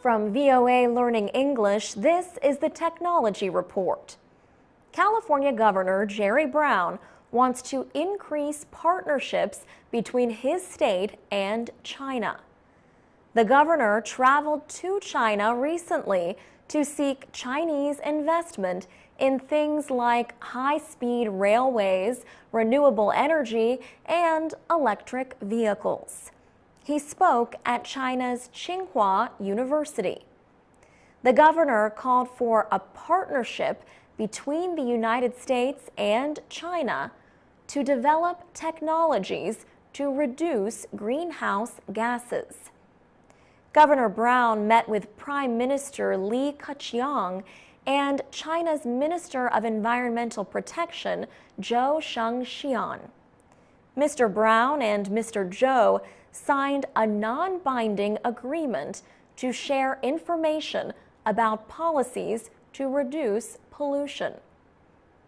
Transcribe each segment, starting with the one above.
From VOA Learning English, this is the Technology Report. California Governor Jerry Brown wants to increase partnerships between his state and China. The governor traveled to China recently to seek Chinese investment in things like high-speed railways, renewable energy, and electric vehicles. He spoke at China's Tsinghua University. The governor called for a partnership between the United States and China to develop technologies to reduce greenhouse gases. Governor Brown met with Prime Minister Li Keqiang and China's Minister of Environmental Protection, Zhou Shengxian. Mr. Brown and Mr. Zhou signed a non-binding agreement to share information about policies to reduce pollution.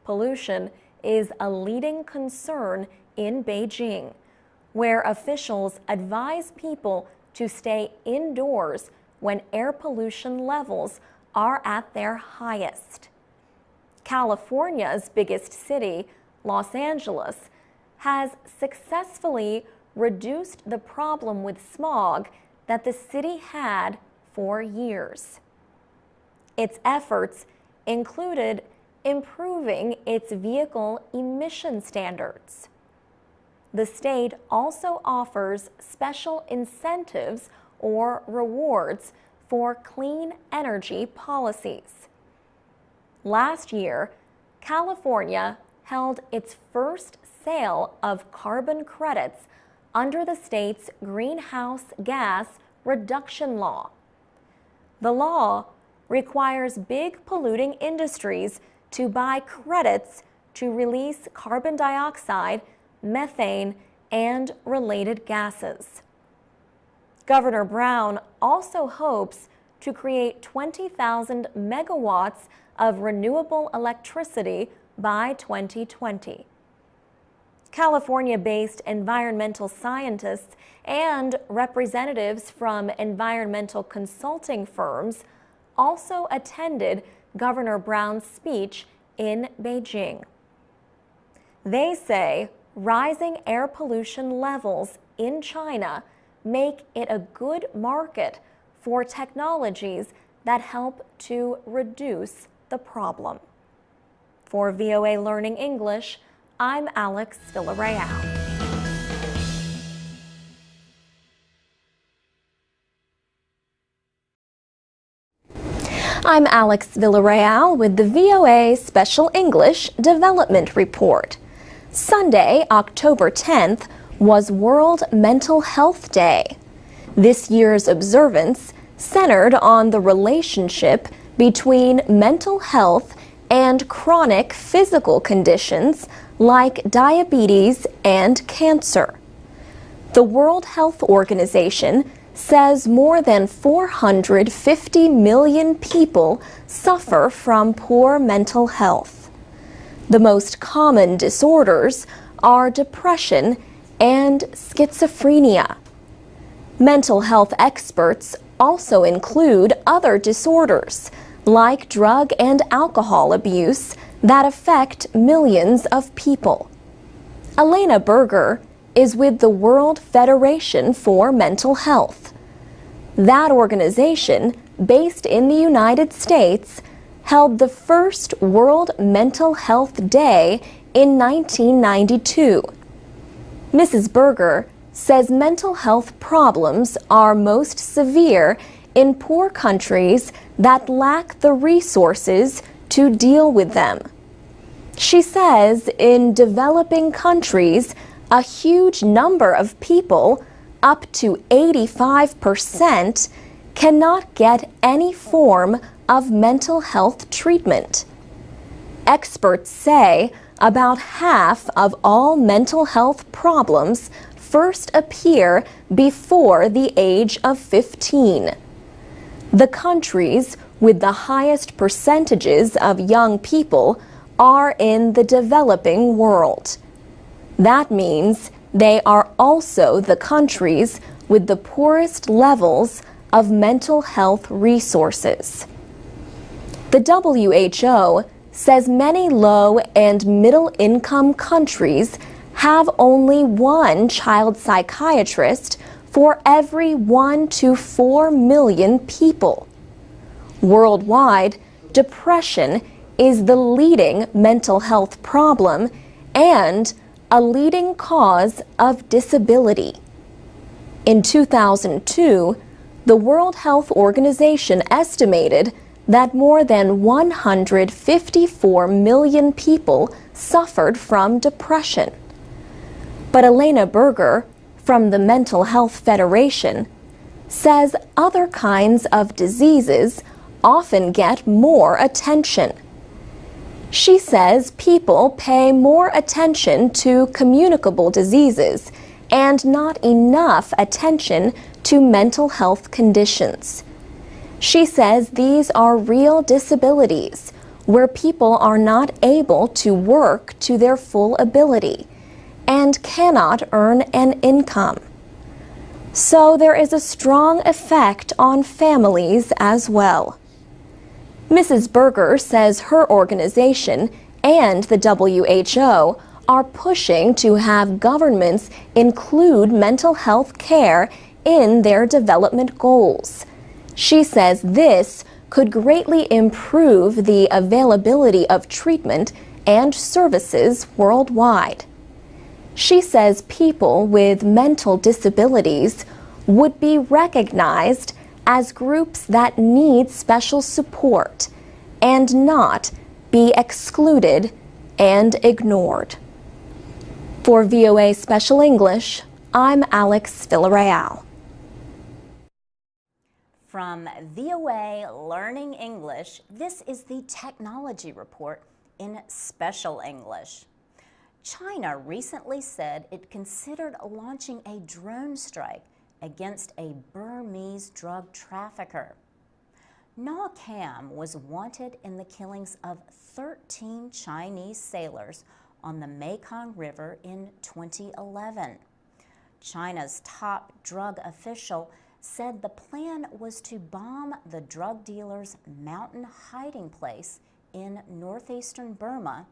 Pollution is a leading concern in Beijing, where officials advise people to stay indoors when air pollution levels are at their highest. California's biggest city, Los Angeles, has successfully reduced the problem with smog that the city had for years. Its efforts included improving its vehicle emission standards. The state also offers special incentives or rewards for clean energy policies. Last year, California held its first sale of carbon credits under the state's greenhouse gas reduction law. The law requires big polluting industries to buy credits to release carbon dioxide, methane, and related gases. Governor Brown also hopes to create 20,000 megawatts of renewable electricity by 2020. California-based environmental scientists and representatives from environmental consulting firms also attended Governor Brown's speech in Beijing. They say rising air pollution levels in China make it a good market for technologies that help to reduce the problem. For VOA Learning English, I'm Alex Villarreal. I'm Alex Villarreal with the VOA Special English Development Report. Sunday, October 10th, was World Mental Health Day. This year's observance centered on the relationship between mental health and chronic physical conditions like diabetes and cancer. The World Health Organization says more than 450 million people suffer from poor mental health. The most common disorders are depression and schizophrenia. Mental health experts also include other disorders like drug and alcohol abuse that affect millions of people. Elena Berger is with the World Federation for Mental Health. That organization, based in the United States, held the first World Mental Health Day in 1992. Mrs. Berger says mental health problems are most severe in poor countries that lack the resources to deal with them. She says in developing countries, a huge number of people, up to 85%, cannot get any form of mental health treatment. Experts say about half of all mental health problems first appear before the age of 15. The countries with the highest percentages of young people are in the developing world. That means they are also the countries with the poorest levels of mental health resources. The WHO says many low and middle-income countries have only one child psychiatrist for every 1 to 4 million people. Worldwide, depression is the leading mental health problem and a leading cause of disability. In 2002, the World Health Organization estimated that more than 154 million people suffered from depression. But Elena Berger, from the Mental Health Federation, says other kinds of diseases often get more attention. She says people pay more attention to communicable diseases and not enough attention to mental health conditions. She says these are real disabilities where people are not able to work to their full ability and cannot earn an income. So there is a strong effect on families as well. Mrs. Berger says her organization and the WHO are pushing to have governments include mental health care in their development goals. She says this could greatly improve the availability of treatment and services worldwide. She says people with mental disabilities would be recognized as groups that need special support and not be excluded and ignored. For VOA Special English, I'm Alex Villarreal. From VOA Learning English, this is the Technology Report in Special English. China recently said it considered launching a drone strike against a Burmese drug trafficker. Na Cam was wanted in the killings of 13 Chinese sailors on the Mekong River in 2011. China's top drug official said the plan was to bomb the drug dealer's mountain hiding place in northeastern Burma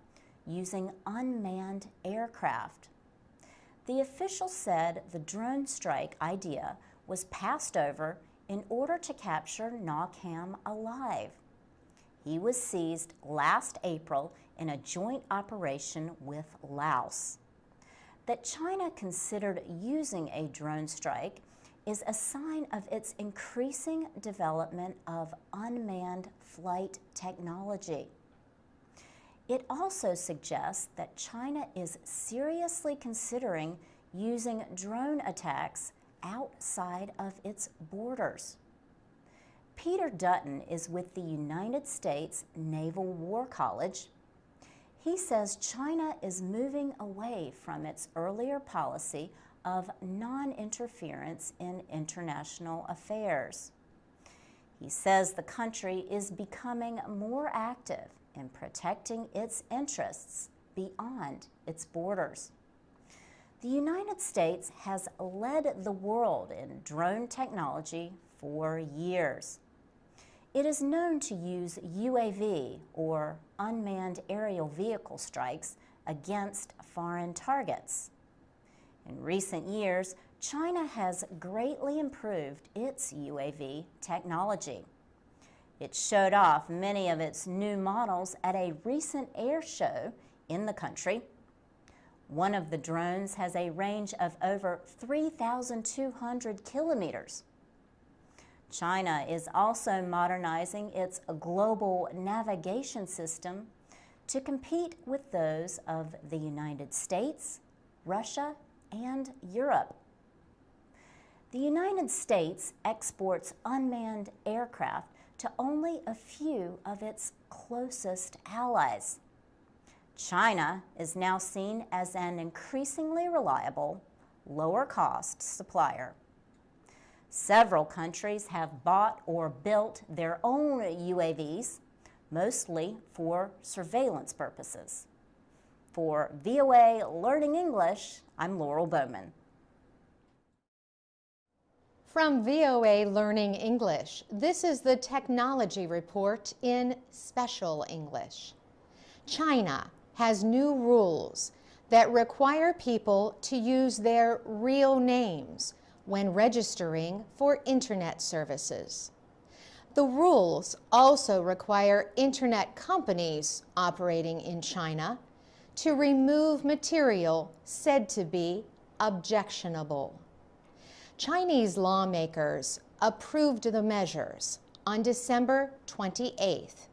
using unmanned aircraft. The official said the drone strike idea was passed over in order to capture Na Cam alive. He was seized last April in a joint operation with Laos. That China considered using a drone strike is a sign of its increasing development of unmanned flight technology. It also suggests that China is seriously considering using drone attacks outside of its borders. Peter Dutton is with the United States Naval War College. He says China is moving away from its earlier policy of non-interference in international affairs. He says the country is becoming more active in protecting its interests beyond its borders. The United States has led the world in drone technology for years. It is known to use UAV, or unmanned aerial vehicle strikes, against foreign targets. In recent years, China has greatly improved its UAV technology. It showed off many of its new models at a recent air show in the country. One of the drones has a range of over 3,200 kilometers. China is also modernizing its global navigation system to compete with those of the United States, Russia, and Europe. The United States exports unmanned aircraft to only a few of its closest allies. China is now seen as an increasingly reliable, lower-cost supplier. Several countries have bought or built their own UAVs, mostly for surveillance purposes. For VOA Learning English, I'm Laurel Bowman. From VOA Learning English, this is the Technology Report in Special English. China has new rules that require people to use their real names when registering for Internet services. The rules also require Internet companies operating in China to remove material said to be objectionable. Chinese lawmakers approved the measures on December 28th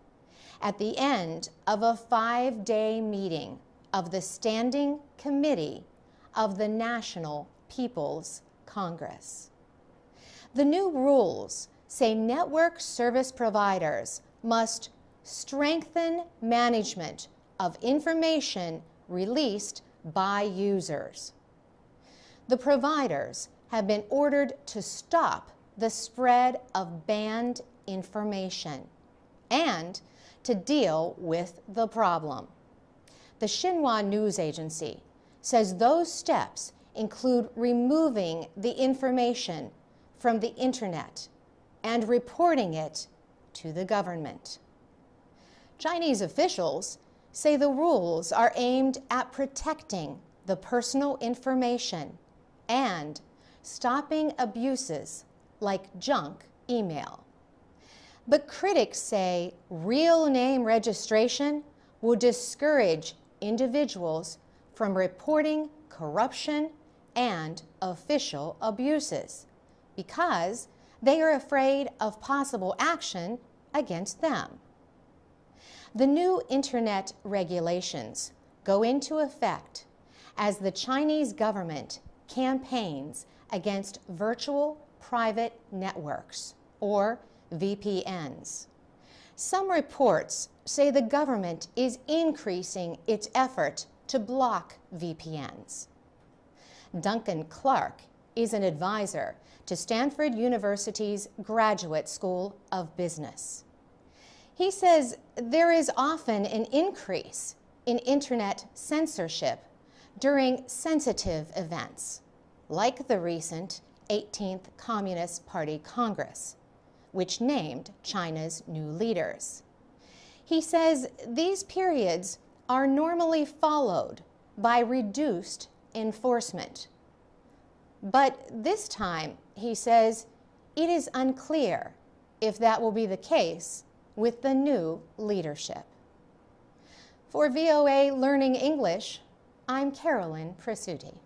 at the end of a 5-day meeting of the Standing Committee of the National People's Congress. The new rules say network service providers must strengthen management of information released by users. The providers have been ordered to stop the spread of banned information and to deal with the problem. The Xinhua news agency says those steps include removing the information from the Internet and reporting it to the government. Chinese officials say the rules are aimed at protecting the personal information and stopping abuses like junk email. But critics say real name registration will discourage individuals from reporting corruption and official abuses because they are afraid of possible action against them. The new Internet regulations go into effect as the Chinese government campaigns against virtual private networks, or VPNs. Some reports say the government is increasing its effort to block VPNs. Duncan Clark is an advisor to Stanford University's Graduate School of Business. He says there is often an increase in Internet censorship during sensitive events, like the recent 18th Communist Party Congress, which named China's new leaders. He says these periods are normally followed by reduced enforcement. But this time, he says, it is unclear if that will be the case with the new leadership. For VOA Learning English, I'm Carolyn Prasuti.